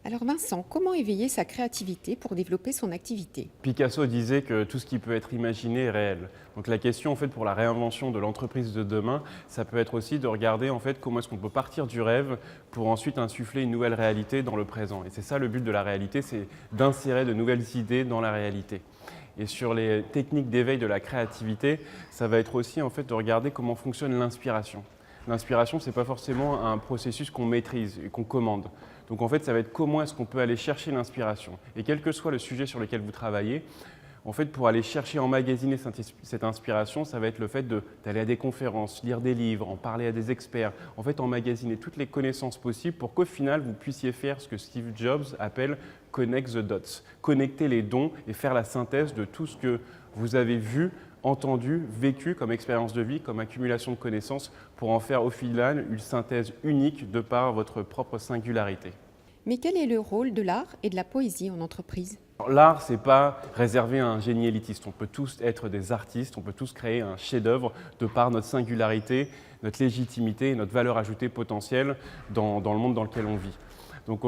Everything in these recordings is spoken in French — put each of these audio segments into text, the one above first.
Alors Vincent, comment éveiller sa créativité pour développer son activité? Picasso disait que tout ce qui peut être imaginé est réel. Donc la question en fait pour la réinvention de l'entreprise de demain, ça peut être aussi de regarder en fait comment est-ce qu'on peut partir du rêve pour ensuite insuffler une nouvelle réalité dans le présent. Et c'est ça le but de la réalité, c'est d'insérer de nouvelles idées dans la réalité. Et sur les techniques d'éveil de la créativité, ça va être aussi en fait de regarder comment fonctionne l'inspiration. L'inspiration, ce n'est pas forcément un processus qu'on maîtrise et qu'on commande. Donc en fait, ça va être comment est-ce qu'on peut aller chercher l'inspiration. Et quel que soit le sujet sur lequel vous travaillez, en fait, pour aller chercher, emmagasiner cette inspiration, ça va être le fait d'aller à des conférences, lire des livres, en parler à des experts, en fait, emmagasiner toutes les connaissances possibles pour qu'au final, vous puissiez faire ce que Steve Jobs appelle « connect the dots », connecter les dons et faire la synthèse de tout ce que vous avez vu, entendu, vécu comme expérience de vie, comme accumulation de connaissances, pour en faire au final une synthèse unique de par votre propre singularité. Mais quel est le rôle de l'art et de la poésie en entreprise? L'art, ce n'est pas réservé à un génie élitiste. On peut tous être des artistes, on peut tous créer un chef-d'œuvre de par notre singularité, notre légitimité et notre valeur ajoutée potentielle dans le monde dans lequel on vit. Donc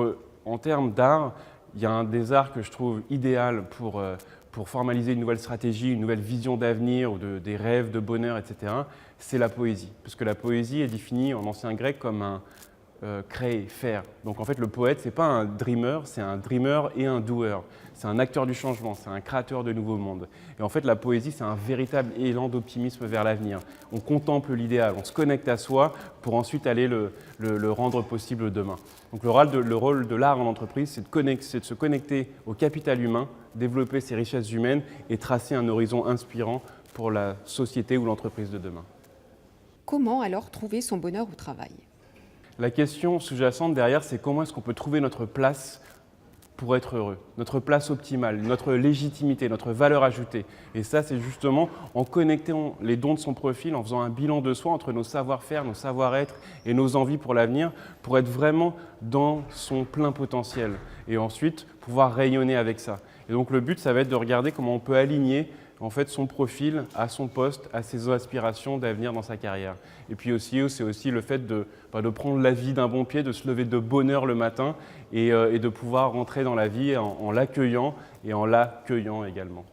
en termes d'art, il y a un des arts que je trouve idéal pour formaliser une nouvelle stratégie, une nouvelle vision d'avenir, ou des rêves de bonheur, etc., c'est la poésie. Parce que la poésie est définie en ancien grec comme un créer, faire. Donc en fait, le poète, ce n'est pas un dreamer, c'est un dreamer et un doer. C'est un acteur du changement, c'est un créateur de nouveaux mondes. Et en fait, la poésie, c'est un véritable élan d'optimisme vers l'avenir. On contemple l'idéal, on se connecte à soi pour ensuite aller le rendre possible demain. Donc le rôle de l'art en entreprise, c'est de se connecter au capital humain, développer ses richesses humaines et tracer un horizon inspirant pour la société ou l'entreprise de demain. Comment alors trouver son bonheur au travail? La question sous-jacente derrière, c'est comment est-ce qu'on peut trouver notre place pour être heureux, notre place optimale, notre légitimité, notre valeur ajoutée. Et ça, c'est justement en connectant les dons de son profil, en faisant un bilan de soi entre nos savoir-faire, nos savoir-être et nos envies pour l'avenir, pour être vraiment dans son plein potentiel. Et ensuite, pouvoir rayonner avec ça. Et donc le but, ça va être de regarder comment on peut aligner en fait, son profil à son poste, à ses aspirations d'avenir dans sa carrière. Et puis aussi, c'est aussi le fait de prendre la vie d'un bon pied, de se lever de bonne heure le matin et de pouvoir rentrer dans la vie en l'accueillant et en l'accueillant également.